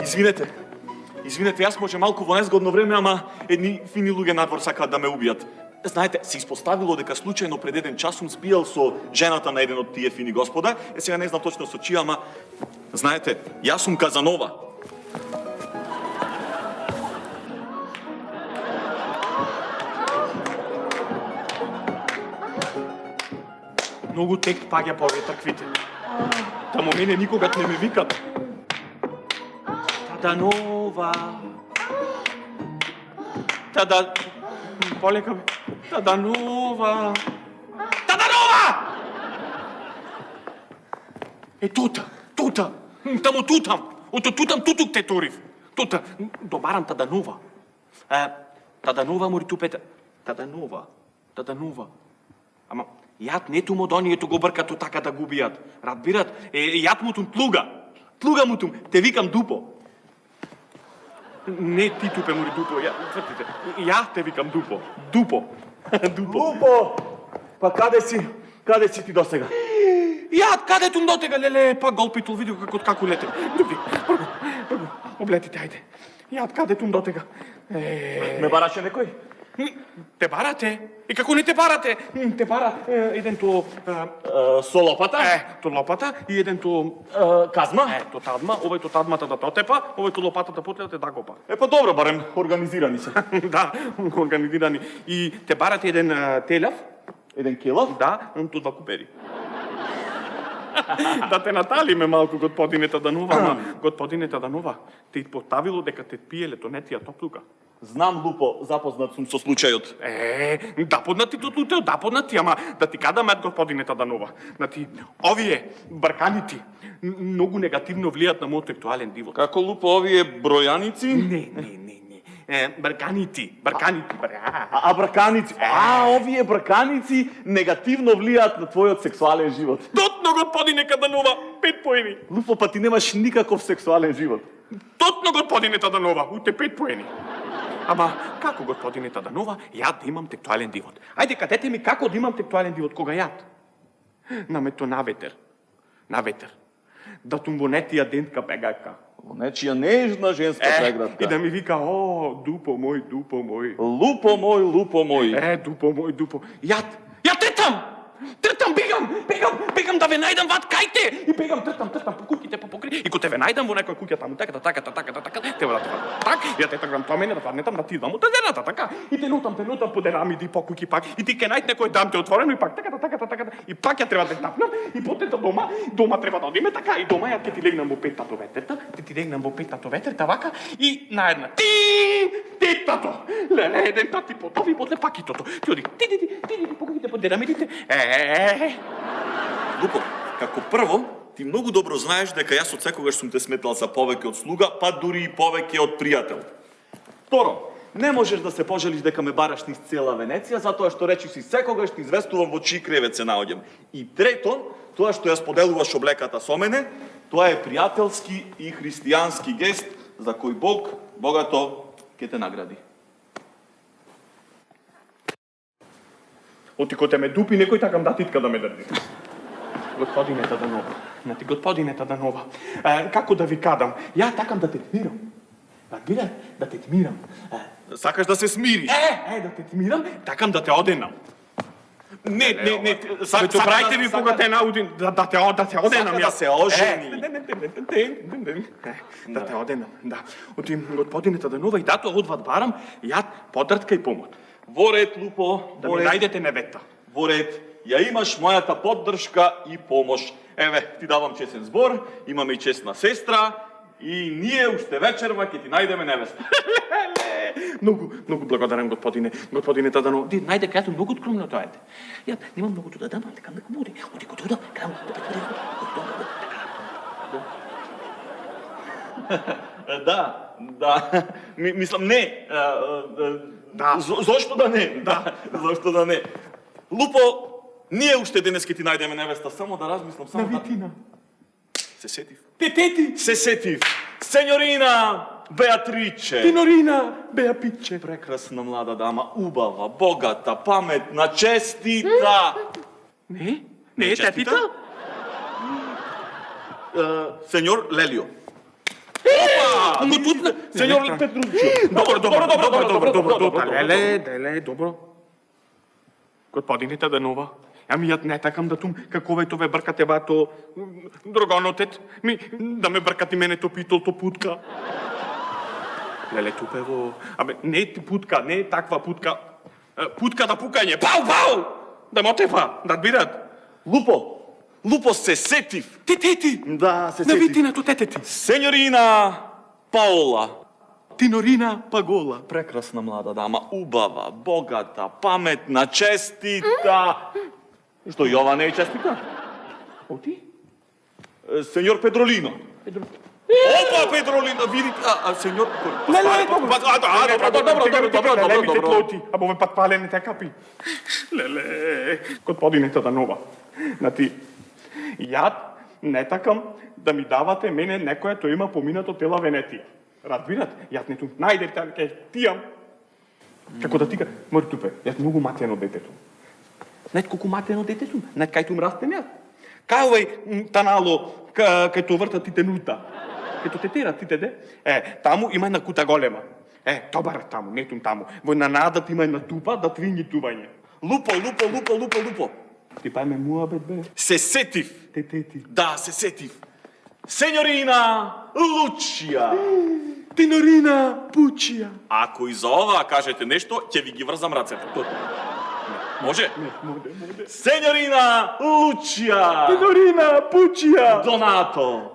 Извинете, јас може малку во незгодно време, ама едни фини луѓе надвор сакаат да ме убијат. Знаете, се испоставило дека случајно пред еден час сум спијал со жената на еден од тие фини господа. Сега не знам точно со чија, ама знаете, јас сум Казанова. Многу текст паѓа по овие трквите. Тамо мене никогаш не ме викат. Таданова. Полека бе. Таданова. Е, тута. Тамо тутам. Ото тутам тутук те торив. Тута. Добарам Таданова. Таданова мори тупета. Таданова. Ама јат не тумо донието го бркато така да губијат. Разбират? Јат му тум тлуга. Тлуга му тум. Те викам Дупо. Не ти тупе мори Дупо. Ја те викам Дупо. Дупо. Лупо! Па каде си ти досега? Јат каде тум дотега, леле, па голпитул види како лете. Дуги. Облетите, ајде. Јат каде тум дотега? Ме бараше некој? Те барате? И како не те барате? Те бара еден то со лопата? То лопата и еден то казма? То тадма, овој то тадмата да те отепа, овој то лопата да потепа да гопа. Па добро, барем организирани се. Да, организирани. И те барате еден телав? Еден келав? Да, то два купери. Да те наталиме малку, господине Таданова, господине Таданова, те поставило дека те пие летонетија топлука. Знам, Лупо, запознат сум со случајот. Да поднати од лутеот, да поднати, ама да ти кадам господине Таданова. Овие брканици многу негативно влијат на мојот сексуален живот. Како, Лупо, овие бројаници? Не. Брканици. Брканици. Овие брканици негативно влијаат на твојот сексуален живот. Тотно, господине Таданова, 5 поени. Лупо, па ти немаш никаков сексуален живот. Тотно, господине Таданова, уте 5 поени. Ама, како, господине Таданова, јад да имам сексуален живот? Ајде, кажете ми како да имам сексуален живот, кога јад? Намето на ветер. Да тум во нетија денска пегајка. Во нечија нежна женска преградка. И да ми вика, Дупо мој. Лупо мој. Дупо. Јад тртам, бегам да ве најдам ват кајте. И бегам, тртам по куќите, по покри. И кога те ве најдам во некоја куќа таму, така, те ве так, ја те тргам тоа мене да паднетам на ти даму, тезената, така. И те нутам по дерамиди, по куќи пак. И ти ке најд некој дам те отворено и пак, така. И пак ја треба да тапнам, и потета дома треба да одиме, така. И дома ја ке ти легнам во петата ветерта, вака, и наедна. Ти, тато. Леле, еден тати потови, подле пак и тото. Ти оди, ти, по куќите, по дерамидите. Лупо, како прво, ти многу добро знаеш дека јас од секогаш сум те сметал за повеќе од слуга, па дури и повеќе од пријател. Второ, не можеш да се пожалиш дека ме бараш низ цела Венеција, затоа што речи си секогаш ти известувам во чии кревет се наоѓам. И трето, тоа што ја споделуваш облеката со мене, тоа е пријателски и христијански гест за кој Бог богато ќе те награди. Оти кој те ме дупи, некој такам да титка да ме држи. Господине Таданова, како да ви кадам, ја такам да те тмирам. Разбирате? Да те тмирам. Сакаш да се смириш? Да те тмирам, такам да те оденам. Не, сакајте ви кога те наудим, да те оденам. Сака да се ожени. Да те оденам, да. Оти, господине Таданова, и тато одват барам, ја подртка и помот. Во ред, Лупо, да ми најдете невета. Во ред. Ја имаш мојата поддршка и помош. Еве, ти давам честен збор, имаме и честна сестра и ние уште вечерва ќе ти најдеме невеста. Многу благодарам, господине Таданова. Ти најде кајато многу скромно тоа ете. Ја немам многу да дам, така да буди. Оди кој тоа, кај Да. Мислам не. Да. Зошто да не? Да. Зошто да не? Лупо, ние уште денес ќе ти најдеме невеста, само да размислам, само да... Навитина. Се сетив. Тетети. Се сетив. Сеньорина Беатриче. Тинорина Беапиче. Прекрасна млада дама, убава, богата, паметна, честита. Не е тетита? Сеньор Лелио. Опа! го тутна. Сеньор Петручио. Добро. Леле, добро. Господине Таданова, ами јат не такам да тум како тоа ве бркате бато дрогонотет, да ме бркати мене то питол, то путка. Леле, тупево, абе, не е путка, не е таква путка. Путка да пукање, пау! Да мотефа, да адбират. Лупо се сетив. Тети! Да, се На сетив. витината тетети. Сеньорина Паола. Тинорина Пагола. Прекрасна млада дама, убава, богата, паметна, честита. Што, и ова не е честита? Оти? Сеньор Педролино. Опа, Педролино, видите, сеньор... Добро. Або ве пат палените капи. Леле, господине Таданова, значи, јад не такам да ми давате мене некоја тој има поминато тела Венетија. Разбират, јас не тум најдете, ке тијам. Како да тика, мори тупе, јас многу матено детето. Знаете колку матено детето? Знаете кај тум растем јас? Кај овај танало, кај то вртат тите нута. Кај то тетерат тите де. Таму има една кута голема. Тобар таму, не тум таму. Во на надат има една тупа да твинги тување. Лупо. Ти пај ме муабет бе. Се сетив. Тети. Да, се сетив. Сеньорина Лучија. Тинорина Пучија. Ако и за ова кажете нешто, ќе ви ги врзам рацете. Може? Моде. Сеньорина Лучија. Тинорина Пучија. Донато.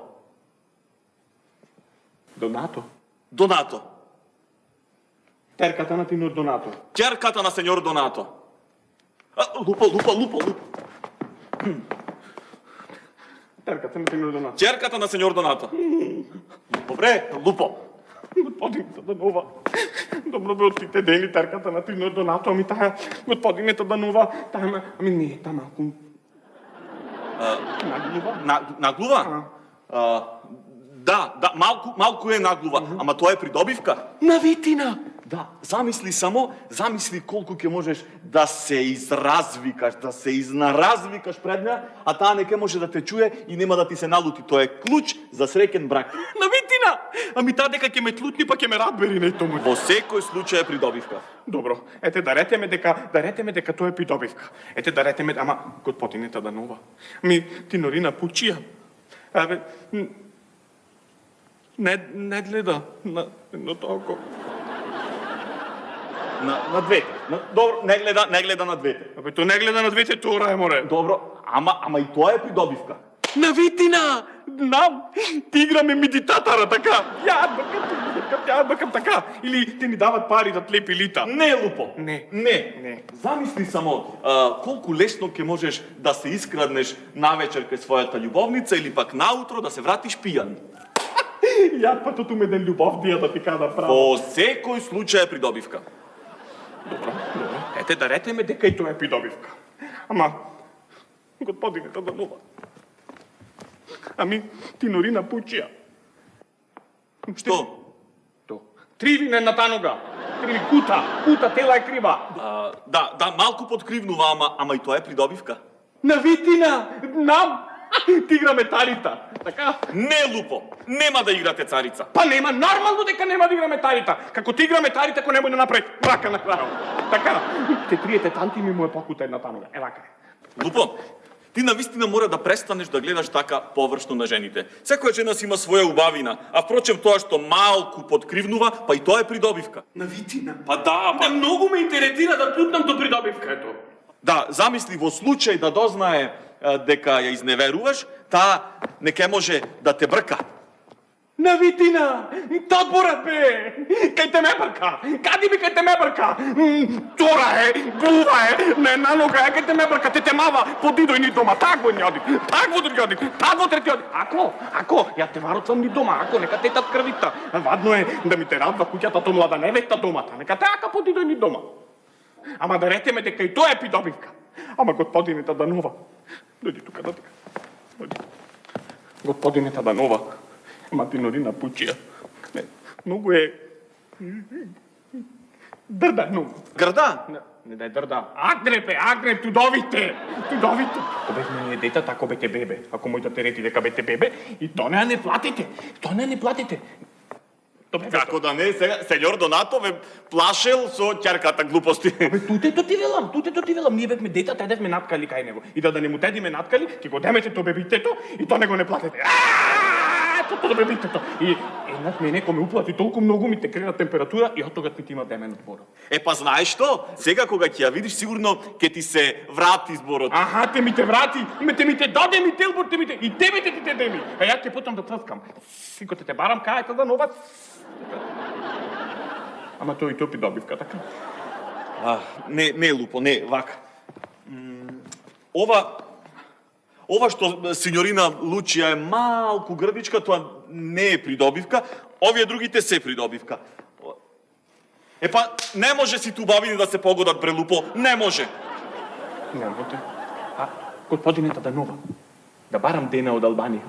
Терката на Тинор Донато. Ќерката на сеньор Донато. Лупо. Терката на Тинор Донато. Ќерката на сеньор Донато. Добре, Лупо. Господине Таданова, добро бе од тите дени терката на Тинор Донато, ами таа, господине Таданова, ами не, таа малку... Наглува? Да, малку е наглува, ама тоа е придобивка. На витина! Да, замисли колку ќе можеш да се изразвикаш, да се изнаразвикаш пред неа, а таа не ќе може да те чуе и нема да ти се налути. Тоа е клуч за среќен брак. На витина! Ами таа дека ќе ме тлутни, па ќе ме радбери, не тоа. Во секој случај е придобивка. Добро, дарете ме дека тоа е придобивка. Дарете ме, ама господине Таданова. Тинорина Пучија. Не гледа на толку. На двете. Добро, не гледа на двете. Абе, то не гледа на двете, тоа е море. Добро, ама и тоа е придобивка. На витина! Ти играме медитатора, така. Ја бакам така. Или ти ни дават пари да тлепи лита. Не, Лупо. Не. Замисли само колку лесно ќе можеш да се искраднеш навечер кај својата љубовница или пак наутро да се вратиш пијан. Ја па тоту ме ден љубов дија да ти када право. Во секој случај е придобивка. Добро. Дарете ме дека и тоа е придобивка. Ама, господине Таданова, Тинорина Пучија. Што? Тривине на танога. Кута, тела е крива. Да, малку подкривнува, ама и тоа е придобивка. На витина, ти играме тарита, така? Не, Лупо, нема да играте царица. Па нема, нормално дека нема да играме тарита. Како ти играме тарита, ако немој да направи брака на крајот. Така, те триете танти ми му е покута една танога. Вака. Лупо, ти навистина мора да престанеш да гледаш така површно на жените. Секоја жена си има своја убавина, а впрочем тоа што малку подкривнува, па и тоа е придобивка. На витина. Па да, па... Многу ме интересира да тутнам до придобивка, ето. Да, замисли во случај да дознае дека ја изневеруваш, таа не ке може да те брка. На витина! Тодборат бе! Кај те ме брка! Кади би кај те ме брка? Тора е, глува е, не на нога е, кај те ме брка, те мава, подидој ни дома, такво ни оди, такво трети оди. Ако, ја те варотвам ни дома, ако, нека те тат крвита. Вадно е да ми те радва куќата то млада невеста домата, нека те ака подидој ни дома. Ама дарете ме дека и тоа е придобивка. Ама господине Таданова, дојди тука, дојди. Господине Таданова, Тинорина Пучија. Многу е... Дрда, многу. Грда? Не дај дрда. Агреп, тудовите. Ако бе мене дета, тако бете бебе. Ако мојта те рети дека бете бебе, и тоа не платите. Како да не, сега, сеньор Донато ве плашел со ќерката глупости. Тутето ти велам, ние бевме дета, тедевме наткали кај него. И да не му тедиме наткали, ќе го демете то бебитето и то не го не платете. То бебитето. И еднаш мене кој ме уплати толку многу ми те крена температура и од тогаш ми ти има демен зборот. Па знаеш што? Сега кога ќе ја видиш сигурно ќе ти се врати зборот. Аха, те ми те врати, те ми те даде ми телбор, те ми те и тебе те ти те деми. А ја ќе потам да црскам. Сико те барам кајата да нова. Ама тој и топи добивка, така? Не, Лупо, не, вака. Ова што синьорина Лучија е малку грбичка, тоа не е придобивка, овие другите се придобивка. Па, не може сите убавини да се погодат, бре Лупо, не може. Не може. Господинета да нова, да барам дена од Албанија.